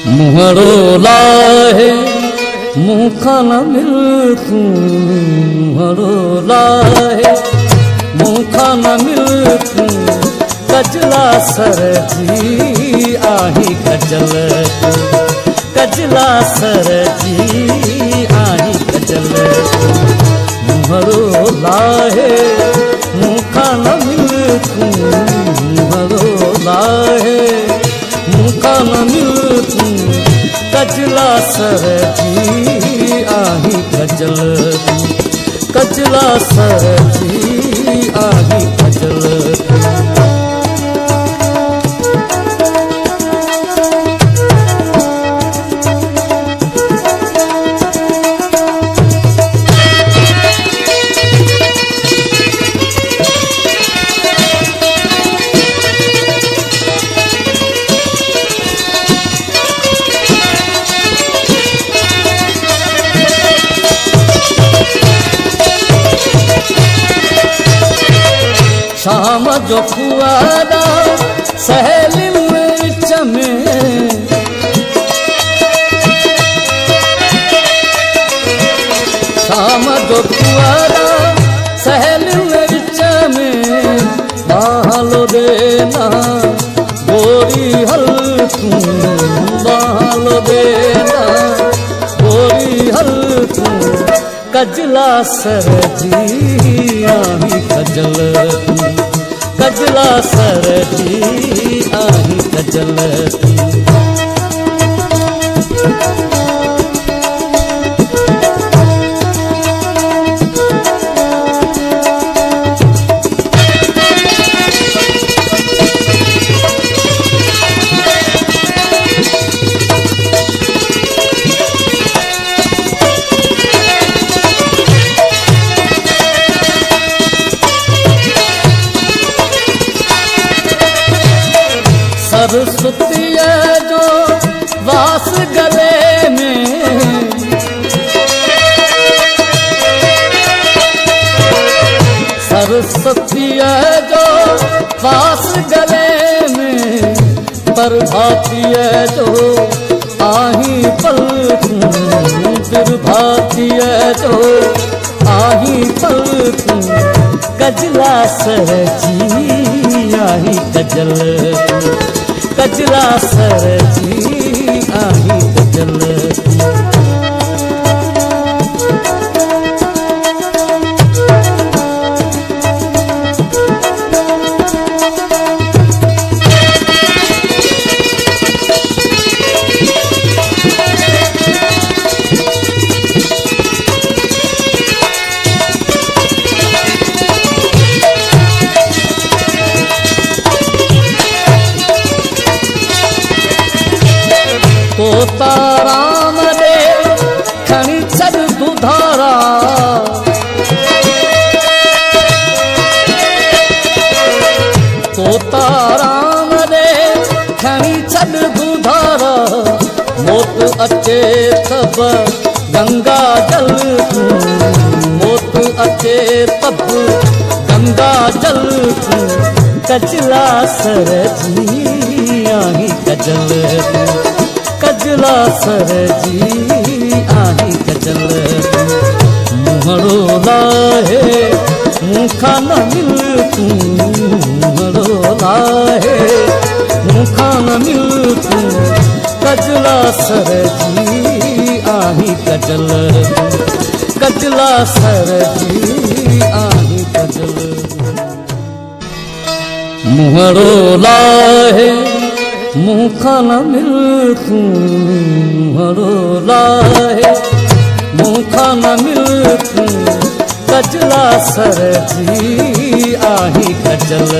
मुहरो लाहे मुखा न मिलतू, मुहरो लाहे मुखा न मिलतू, कजला सर जी आही कजल, कजला सर जी आही कजल। मुहरो लाहे मुखा न मिलतू, मुहरो लाहे मुखा न मिलतू, कजला सर जी आही कजल, कजला सर जी आही कजल। शाम जो फुआरा सहेली विच में, शाम जो फुआरा सहेली विच में, बालो देना गोरी हल तू, बालो देना गोरी हल तू, कजला सर जी आही कजल, कजला सर जी आही कजल। सरस्वती जो वास गले में, सरस्वती जो वास गले में, प्रभाती जो आही पलकू, प्रभाती जो आही पलकू, कजला सर जी आही कजल, कजला सर जी आही कजल। तोता राम दे खणी छद दुधारा, तोता राम दे खणी छद दुधारा, मोत अचे तब गंगा जल तू, मोत अचे तब गंगा जल तू, कजला सर जी आही कजल, कजला सर जी आही कजल। मुहरो लाहे मुखा न मिलतू, मुहरो लाहे मुखा न मिलतू, कजला सर जी आही कजल, कजला सर जी आही कजल। मुहरो लाहे मुखा न मिलतू, मुहरो लाहे मुखा न मिलतू, कजला सर जी आही कजल,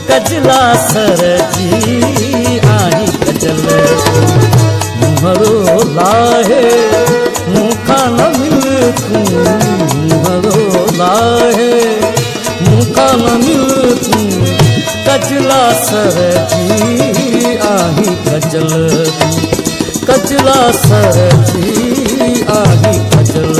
कजला सर जी आही कजल। मुहरो लाहे मुखा न मिलतू, मुहरो लाहे मुखा न मिलतू, कजला सर जी आही कजल, कजला सर जी आही कजल।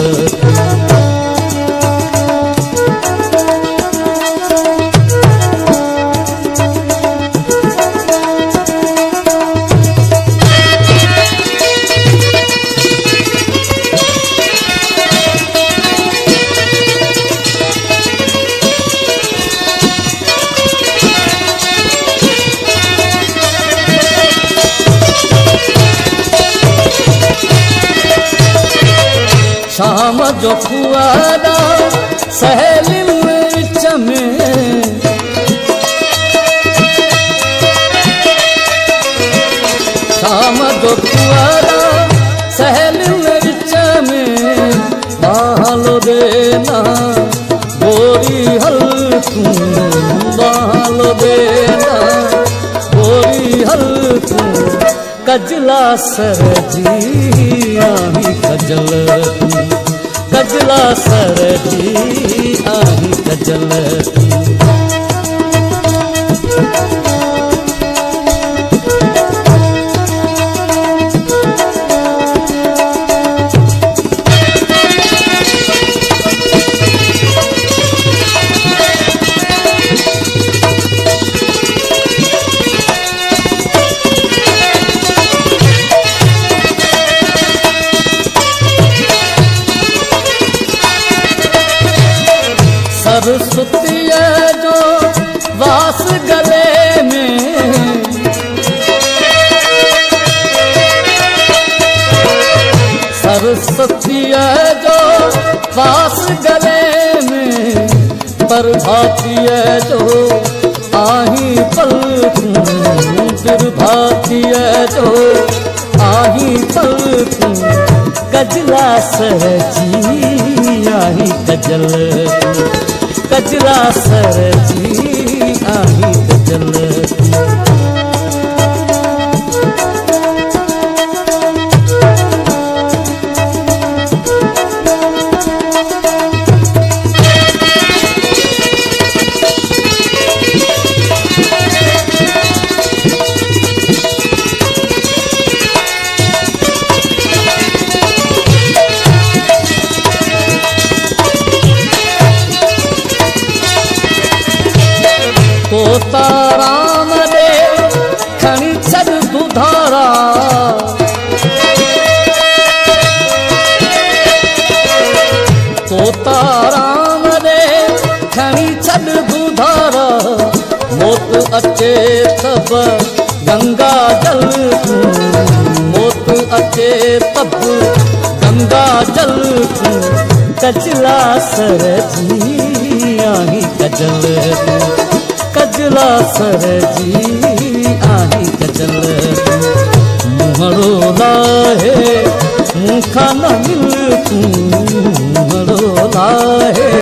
शाम जो फुआरा सहेलियुनि विच में, शाम जो फुआरा सहेलियुनि विच में, बाहलो देना गोरी हल तूं, बाहलो देना गोरी हल तूं, कजला सर जी आही कजल तूं, कजला सर जी आही कजल तूं। सरस्वतीअ जो वास गले में, सरस्वतीअ जो वास गले में, प्रभातीअ जो आही पलकूं, प्रभातीअ जो आही पलकूं, कजला सर जी आही कजल तूं, कजला सर जी आही कजल तूं। तोता राम दे खणी छॾ दुधारा, तोता राम दे खणी छॾ दुधारा, मोत अचे तब गंगा जल तूं, मोत अचे तब गंगा जल तूं, कजला सर जी आही कजल तूं, कजला सर जी आही कजल तूं। मुहड़ो लाहे मूंखां न मिल तूं,